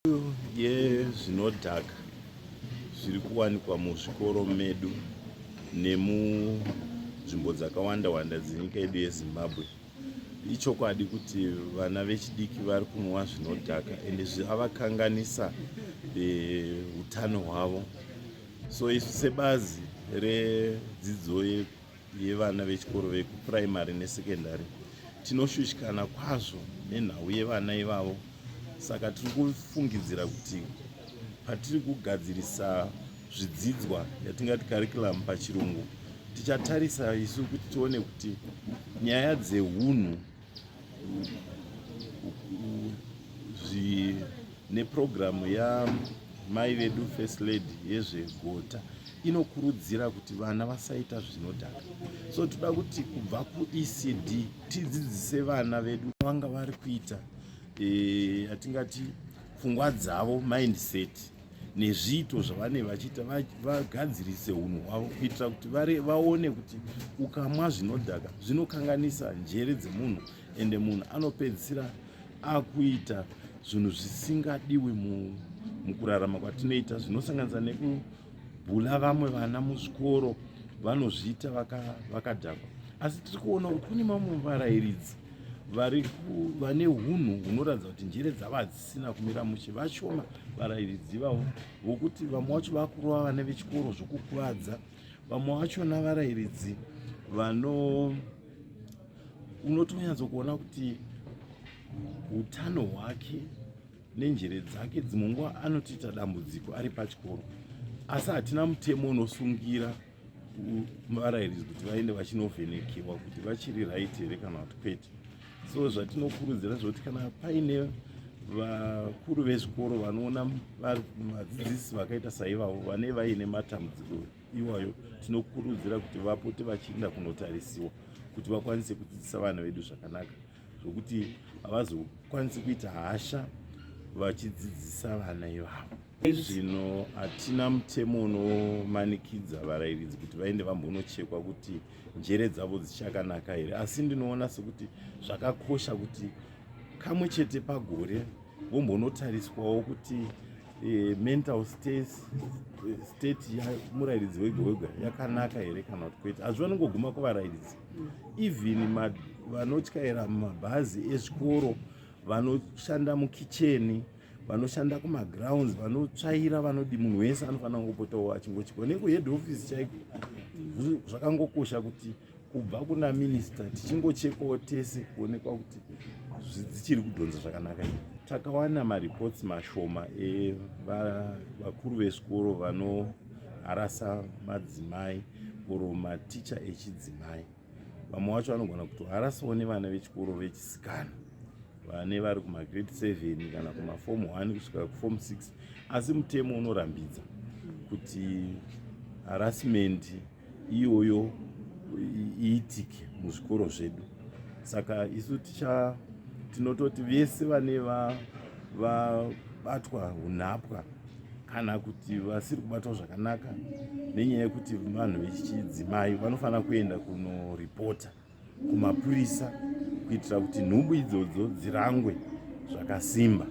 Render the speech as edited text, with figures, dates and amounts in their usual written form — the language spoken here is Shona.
Zvinodhaka zviri kuwanikwa muzvikoro medu nemunzvimbo dzakawanda dzenyika yedu yeZimbabwe. Ichokwadi kuti vana vechidiki vari kunwa zvinodhaka ende zvavakanganisa utano hwavo. So isu sebazi redzidzo yevana vechikoro vekupuraimari nesekondari tinoshushikana kwazvo nenhau yevana ivavo. Saka tiri kufungidzira kuti patiri kugadzirisa zvidzidzwa yatingati karikulamu pachirungu, tichatarisa isu kuti tione kuti nyaya dzeunhu nepurogiramu yamai vedu first lady yezvegota inokurudzira kuti vana vasaita zvinodhaka. So toda kuti kubva kuECD tidzidzise vana vedu vanga vari kuita yatingati pfungwa dzavo, mindset, nezviito zvavanenge vachiita, vagadzirise unhu hwavo kuitira kuti vaone kuti ukamwa zvinodhaka zvinokanganisa njere dzemunhu ende munhu anopedzisira akuita zvinhu zvisingadiwi mukurarama kwatinoita, zvinosanganisa nekubhula vamwe vana muzvikoro vanozviita vakadhakwa. Asi tiri kuona kuti kune mamwe varairidzi vane hunhu hunoratidza kuti njere dzavo hadzisina kumira mushe. Vashoma varairidzi ivavo vokuti vamwe vacho vakurova vana vechikoro zvokukuvadza. Vamwe vachona varairidzi unotonyatsokuona kuti utano hwake nenjere dzake dzimwe nguva anotoita dambudziko ari pachikoro, asi hatina mutemo unosungira varairidzi kuti vaende vachinovhenekewa kuti vachiri right here kana kuti kwete. So zvatinokurudzira zvekuti kana paine vakuru vezvikoro vanoona vadzidzisi vakaita saivavo vane vaine matambudziko iwayo, tinokurudzira kuti vapote vachienda kunotarisiwa kuti vakwanise kudzidzisa vana vedu zvakanaka, zvokuti havazokwanisi kuita hasha vachidzidzisa vana ivavo. Zvino hatina mutemo unomanikidza varairidzi kuti vaende vambonochekwa kuti njere dzavo dzichakanaka here, asi ndinoona sekuti zvakakosha kuti kamwe chete pagore vombonotariswawo kuti mental state yamurairidzi wega wega yakanaka here kana kuti kwete. Hazvivanongoguma kuvarairidzi, even vanotyaira mumabhazi ezvikoro, vanoshanda mukicheni, vanoshanda kumagrounds, vanotsvaira, vanodi munhu wese anofanira kungopotawo achingochekwa. Nekuhead office chaiko zvakangokosha kuti kubva kuna minista tichingochekwawo tese kuonekwa kuti dzichiri kudhonza zvakanaka. Takawana maripots mashoma evakuru vezvikoro vanoharasa madzimai oro maticha echidzimai. Vamwe vacho vanogona kutoharasawo nevana vechikoro vechisikana vane vari kumagrade 7 kana kumaform 1 kusvika kuform 6, asi mutemo unorambidza kuti harassment iyoyo iitike muzvikoro zvedu. Saka isu tinototi vese vane vabatwa unhapwa kana kuti vasiri kubatwa zvakanaka nenyaya yekuti vanhu vechidzimai vanofanira kuenda kunoripota kumapurisa kuitira kuti nhumbu idzodzo dzirangwe zvakasimba.